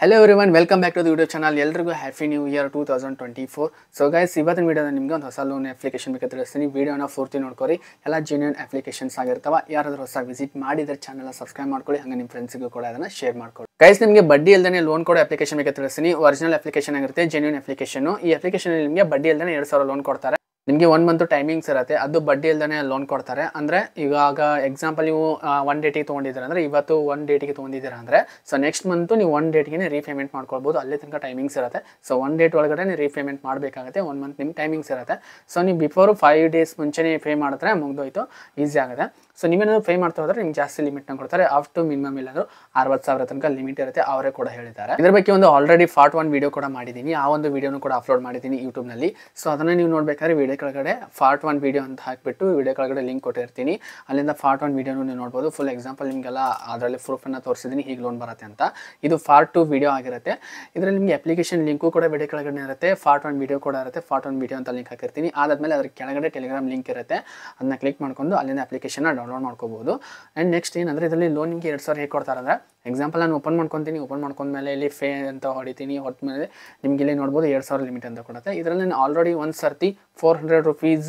Hello everyone, welcome back to the video channel. ಎಲ್ರಿಗೂ happy new year 2024. So guys, ಇವತ್ತಿನ ವಿಡಿಯೋದಲ್ಲಿ ನಿಮಗೆ ಒಂದು ಹೊಸ ಲೋನ್ ಅಪ್ಲಿಕೇಶನ್ ಬೇಕಾದ್ರೆ ತಿಳಿಸ್ತೀನಿ. ವಿಡಿಯೋನ ಪೂರ್ತಿ ನೋಡ್ಕೊರಿ. ಎಲ್ಲ ಜೆನ್ಯೂನ್ ಅಪ್ಲಿಕೇಶನ್ಸ್ ಆಗಿರ್ತಾವ. ಯಾರಾದರೂ ಹೊಸ ವಿಸಿಟ್ ಮಾಡಿದ್ರೆ ಚಾನಲ್ ಸಬ್ಸ್ಕ್ರೈಬ್ ಮಾಡ್ಕೊಳ್ಳಿ, ಹಾಗೆ ನಿಮ್ಮ ಫ್ರೆಂಡ್ಸ್ಗೂ ಕೂಡ ಅದನ್ನ ಶೇರ್ ಮಾಡ್ಕೊಳ್ಳಿ. ಗೈಸ್, ನಿಮಗೆ ಬಡ್ಡಿ ಇಲ್ಲದೇ ಲೋನ್ ಕೊಡೋ ಅಪ್ಲಿಕೇಶನ್ ಬೇಕಾದ್ರೆ ತಿಳಿಸ್ತೀನಿ. ಒರಿಜಿನಲ್ ಅಪ್ಲಿಕೇಶನ್ ಆಗಿರುತ್ತೆ, ಜೆನ್ಯೂನ್ ಅಪ್ಲಿಕೇಶನ್. ಈ ಅಪ್ಲಿಕೇಶನ್ ನಿಮಗೆ ಬಡ್ಡಿ ಇಲ್ಲದೇ 2,000 ಲೋನ್ ಕೊಡ್ತಾರೆ. ನಿಮಗೆ 1 ಮಂತ್ ಟೈಮಿಂಗ್ಸ್ ಇರುತ್ತೆ, ಅದು ಬಡ್ಡಿ ಇಲ್ಲದೇ ಲೋನ್ ಕೊಡ್ತಾರೆ. ಅಂದರೆ ಇವಾಗ ಎಕ್ಸಾಂಪಲ್ ನೀವು 1 ಡೇಟಿಗೆ ತೊಗೊಂಡಿದ್ದೀರ ಅಂದರೆ ಇವತ್ತು 1 ಡೇಟಿಗೆ ತೊಗೊಂಡಿದ್ದೀರ ಅಂದರೆ ಸೊ ನೆಕ್ಸ್ಟ್ ಮಂತು ನೀವು 1 ಡೇಟ್ಗೆ ರೀಪೇಮೆಂಟ್ ಮಾಡ್ಕೊಳ್ಬೋದು. ಅಲ್ಲಿ ತನಕ ಟೈಮಿಂಗ್ಸ್ ಇರುತ್ತೆ. ಸೊ 1 ಡೇಟ್ ಒಳಗಡೆ ರೀಪೇಮೆಂಟ್ ಮಾಡಬೇಕಾಗುತ್ತೆ. 1 ಮಂತ್ ನಿಮ್ಗೆ ಟೈಮಿಂಗ್ಸ್ ಇರುತ್ತೆ. ಸೊ ನೀವು ಬಿಫೋರ್ 5 ಡೇಸ್ ಮುಂಚೆನೇ ಪೇ ಮಾಡಿದ್ರೆ ಮುಗಿದೋಯ್ತು, ಈಸಿ ಆಗುತ್ತೆ. ಸೊ ನೀವೇನಾದ್ರು ಪೇ ಮಾಡ್ತಾ ಹೋದ್ರೆ ನಿಮ್ಗೆ ಜಾಸ್ತಿ ಲಿಮಿಟ್ನ ಕೊಡ್ತಾರೆ. ಅಪ್ ಟು ಮಿನಿಮಮ್ ಇಲ್ಲಾಂದ್ರೂ 60,000 ತನಕ ಲಿಮಿಟ್ ಇರುತ್ತೆ, ಅವರೇ ಕೂಡ ಹೇಳಿದ್ದಾರೆ. ಇದ್ರ ಬಗ್ಗೆ ಒಂದು ಆಲ್ರೆಡಿ ಪಾರ್ಟ್ 1 ವಿಡಿಯೋ ಕೂಡ ಮಾಡಿದ್ದೀನಿ. ಆ ಒಂದು ವಿಡಿಯೋನು ಕೂಡ ಅಪ್ಲೋಡ್ ಮಾಡಿದ್ದೀನಿ ಯೂಟ್ಯೂಬ್ನಲ್ಲಿ. ಸೊ ಅದನ್ನು ನೀವು ನೋಡ್ಬೇಕಾದ್ರೆ ವಿಡಿಯೋ ಕೆಳಗಡೆ ಪಾರ್ಟ್ 1 ವಿಡಿಯೋ ಅಂತ ಹಾಕಿಬಿಟ್ಟು ವಿಡಿಯೋ ಕೆಳಗಡೆ ಲಿಂಕ್ ಕೊಟ್ಟಿರ್ತೀನಿ. ಅಲ್ಲಿಂದ ಪಾರ್ಟ್ 1 ವಿಡಿಯೋನು ನೀವು ನೋಡ್ಬೋದು. ಫುಲ್ ಎಕ್ಸಾಂಪಲ್ ನಿಮಗೆಲ್ಲ ಅದರಲ್ಲಿ ಪ್ರೂಫನ್ನು ತೋರಿಸಿದ್ದೀನಿ, ಹೀಗೆ ಲೋನ್ ಬರುತ್ತೆ ಅಂತ. ಇದು ಪಾರ್ಟ್ 2 ವಿಡಿಯೋ ಆಗಿರುತ್ತೆ. ಇದರಲ್ಲಿ ನಿಮಗೆ ಅಪ್ಲಿಕೇಶನ್ ಲಿಂಕು ಕೂಡ ವಿಡಿಯೋ ಕೆಳಗಡೆ ಇರುತ್ತೆ. ಪಾರ್ಟ್ 1 ವಿಡಿಯೋ ಕೂಡ ಇರುತ್ತೆ. ಪಾರ್ಟ್ 1 ವಿಡಿಯೋ ಅಂತ ಲಿಂಕ್ ಹಾಕಿರ್ತೀನಿ. ಅದಾದಮೇಲೆ ಅದ್ರ ಕೆಳಗಡೆ ಟೆಲಿಗ್ರಾಮ್ ಲಿಂಕ್ ಇರುತ್ತೆ, ಅದನ್ನ ಕ್ಲಿಕ್ ಮಾಡ್ಕೊಂಡು ಅಲ್ಲಿಂದ ಅಪ್ಲಿಕೇಶನ್ನ ಡೌನ್ಲೋಡ್ ಮಾಡ್ಕೋಬೋದು. ಆ್ಯಂಡ್ ನೆಕ್ಸ್ಟ್ ಏನಂದರೆ ಇದರಲ್ಲಿ ಲೋನ್ ನಿಮಗೆ 2,000 ಹೇಗೆ ಕೊಡ್ತಾರೆ ಅಂದರೆ, ಎಕ್ಸಾಂಪಲ್ ನಾನು ಓಪನ್ ಮಾಡ್ಕೊತೀನಿ. ಓಪನ್ ಮಾಡ್ಕೊಂಡ್ಮೇಲೆ ಇಲ್ಲಿ ಫೇ ಅಂತ ಹೊಡಿತೀನಿ. ಹೊರಮೇಲೆ ನಿಮ್ಗೆ ಇಲ್ಲಿ ನೋಡ್ಬೋದು 2,000 ಲಿಮಿಟ್ ಅಂತ ಕೊಡುತ್ತೆ. ಇದರಲ್ಲಿ ನಾನು ಆಲ್ರೆಡಿ ಒಂದು ಸರ್ತಿ 400 ರುಪೀಸ್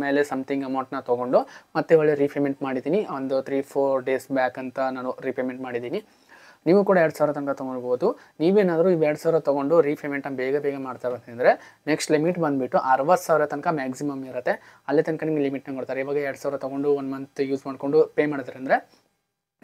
ಮೇಲೆ ಸಮಥಿಂಗ್ ಅಮೌಂಟ್ನ ತೊಗೊಂಡು ಮತ್ತೆ ಒಳ್ಳೆ ರೀಪೇಮೆಂಟ್ ಮಾಡಿದ್ದೀನಿ. ಒಂದು 3-4 ಡೇಸ್ ಬ್ಯಾಕ್ ಅಂತ ನಾನು ರೀಪೇಮೆಂಟ್ ಮಾಡಿದ್ದೀನಿ. ನೀವು ಕೂಡ 2,000 ತನಕ ತೊಗೊಳ್ಬೋದು. ನೀವೇನಾದರೂ ಈ 2,000 ತೊಗೊಂಡು ರೀಪೇಮೆಂಟ್ನ ಬೇಗ ಮಾಡ್ತಾ ಬರ್ತಿದ್ರೆ ನೆಕ್ಸ್ಟ್ ಲಿಮಿಟ್ ಬಂದುಬಿಟ್ಟು 60,000 ತನಕ ಮ್ಯಾಕ್ಸಿಮಮ್ ಇರುತ್ತೆ. ಅಲ್ಲಿ ತನಕ ನಿಮಗೆ ಲಿಮಿಟ್ನ ಕೊಡ್ತಾರೆ. ಇವಾಗ 2,000 ತೊಗೊಂಡು 1 ಮಂತ್ ಯೂಸ್ ಮಾಡಿಕೊಂಡು ಪೇ ಮಾಡಿದ್ರೆ ಅಂದರೆ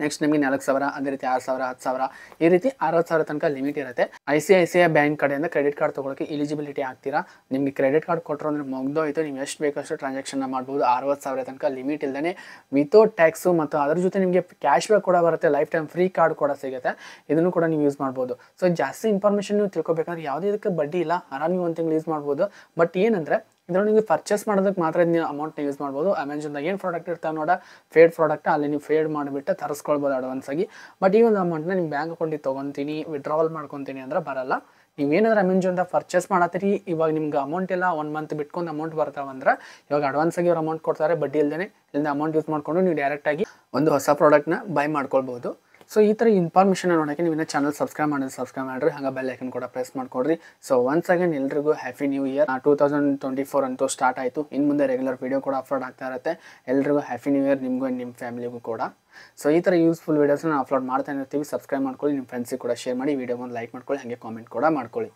ನೆಕ್ಸ್ಟ್ ನಿಮಗೆ 4,000, ಅದೇ ರೀತಿ 6,000, 10,000 ಈ ರೀತಿ 60,000 ತನಕ ಲಿಮಿಟ್ ಇರುತ್ತೆ. ICICI ಬ್ಯಾಂಕ್ ಕಡೆಯಿಂದ ಕ್ರೆಡಿಟ್ ಕಾರ್ಡ್ ತೊಗೊಳಕ್ಕೆ ಎಲಿಜಿಬಿಲಿಟಿ ಆಗ್ತೀರಾ. ನಿಮಗೆ ಕ್ರೆಡಿಟ್ ಕಾರ್ಡ್ ಕೊಟ್ಟರು ಅಂದರೆ ಮುಗ್ದೋಯ್ತು. ನೀವು ಎಷ್ಟು ಬೇಕಷ್ಟು ಟ್ರಾನ್ಸಾಕ್ಷನ್ನ ಮಾಡ್ಬೋದು. 60,000 ತನಕ ಲಿಮಿಟ್ ಇಲ್ಲದೇ ವಿತೌಟ್ ಟ್ಯಾಕ್ಸು, ಮತ್ತು ಅದ್ರ ಜೊತೆ ನಿಮಗೆ ಕ್ಯಾಶ್ ಬ್ಯಾಕ್ ಕೂಡ ಬರುತ್ತೆ. ಲೈಫ್ ಟೈಮ್ ಫ್ರೀ ಕಾರ್ಡ್ ಕೂಡ ಸಿಗುತ್ತೆ. ಇದನ್ನು ಕೂಡ ನೀವು ಯೂಸ್ ಮಾಡ್ಬೋದು. ಸೊ ಜಾಸ್ತಿ ಇನ್ಫಾರ್ಮೇಷನ್ ನೀವು ತಿಳ್ಕೊಬೇಕಂದ್ರೆ ಯಾವುದೇ ಇದಕ್ಕೆ ಬಡ್ಡಿ ಇಲ್ಲ, ಆರಾಮಾಗಿ 1 ತಿಂಗಳು ಯೂಸ್ ಮಾಡ್ಬೋದು. ಬಟ್ ಏನಂದರೆ ಇದರಲ್ಲಿ ನೀವು ಪರ್ಚೇಸ್ ಮಾಡೋದಕ್ಕೆ ಮಾತ್ರ ನೀವು ಅಮೌಂಟ್ನ ಯೂಸ್ ಮಾಡ್ಬೋದು. ಅಮೆಝಾನ್ದಾಗ ಏನು ಪ್ರಾಡಕ್ಟ್ ಇರ್ತಾವೆ ನೋಡ, ಫೇಡ್ ಪ್ರಾಡಕ್ಟ್, ಅಲ್ಲಿ ನೀವು ಫೇಡ್ ಮಾಡಿಬಿಟ್ಟು ತರಿಸ್ಕೊಳ್ಬೋದು ಅಡ್ವಾನ್ಸಾಗಿ. ಬಟ್ ಈ ಒಂದು ಅಮೌಂಟ್ನ ನಿಮ್ಮ ಬ್ಯಾಂಕ್ ಅಕೌಂಟಿಗೆ ತೊಗೊತೀನಿ, ವಿಡ್ರಾವಲ್ ಮಾಡ್ಕೊತೀನಿ ಅಂದರೆ ಬರಲ್ಲ. ನೀವೇನಾದ್ರೂ ಅಮೆಝಾನ್ದಾಗ ಪರ್ಚೇಸ್ ಮಾಡತ್ತೀರಿ, ಇವಾಗ ನಿಮ್ಗೆ ಅಮೌಂಟ್ ಇಲ್ಲ, 1 ಮಂತ್ ಬಿಟ್ಕೊಂಡು ಅಮೌಂಟ್ ಬರ್ತಾವಂದ್ರೆ ಇವಾಗ ಅಡ್ವಾನ್ಸಾಗಿ ಅವ್ರು ಅಮೌಂಟ್ ಕೊಡ್ತಾರೆ ಬಡ್ಡಿ ಇಲ್ಲದೇ. ಇಲ್ಲಿಂದ ಅಮೌಂಟ್ ಯೂಸ್ ಮಾಡಿಕೊಂಡು ನೀವು ಡೈರೆಕ್ಟಾಗಿ ಒಂದು ಹೊಸ ಪ್ರಾಡಕ್ಟ್ನ ಬೈ ಮಾಡ್ಕೊಳ್ಬೋದು. ಸೊ ಈ ಥರ ಇನ್ಫಾರ್ಮೇಷನ್ ನೋಡೋಕ್ಕೆ ನೀವು ಇನ್ನೂ ಚಾನಲ್ ಸಬ್ಸ್ಕ್ರೈಬ್ ಮಾಡಿರಿ, ಹಾಗೆ ಬೆಲ್ ಐಕನ್ ಕೂಡ ಪ್ರೆಸ್ ಮಾಡ್ಕೊಡ್ರಿ. ಸೊ ಒನ್ಸ್ ಅಗೇನ್ ಎಲ್ರಿಗೂ ಹ್ಯಾಪಿ ನ್ಯೂ ಇಯರ್. 2024 ಅಂತೂ ಸ್ಟಾರ್ಟ್ ಆಯಿತು. ಇನ್ನು ಮುಂದೆ ರೆಗ್ಯುಲರ್ ವೀಡಿಯೋ ಕೂಡ ಅಪ್ಲೋಡ್ ಆಗ್ತಾ ಇರುತ್ತೆ. ಎಲ್ರಿಗೂ ಹ್ಯಾಪಿ ನ್ಯೂ ಇಯರ್, ನಿಮಗೂ ನಿಮ್ಮ ಫ್ಯಾಮಿಲಿಗೂ ಕೂಡ. ಸೊ ಈ ಥರ ಯೂಸ್ಫುಲ್ ವೀಡಿಯೋಸ್ನ ಅಪ್ಲೋಡ್ ಮಾಡ್ತಾ ಇರ್ತೀವಿ. ಸಬ್ಸ್ಕ್ರೈಬ್ ಮಾಡ್ಕೊಳ್ಳಿ, ನಿಮ್ಮ ಫ್ರೆಂಡ್ಸಿಗೆ ಕೂಡ ಶೇರ್ ಮಾಡಿ, ವೀಡಿಯೋ ಒಂದು ಲೈಕ್ ಮಾಡ್ಕೊಳ್ಳಿ, ಹಾಗೆ ಕಾಮೆಂಟ್ ಕೂಡ ಮಾಡ್ಕೊಳ್ಳಿ.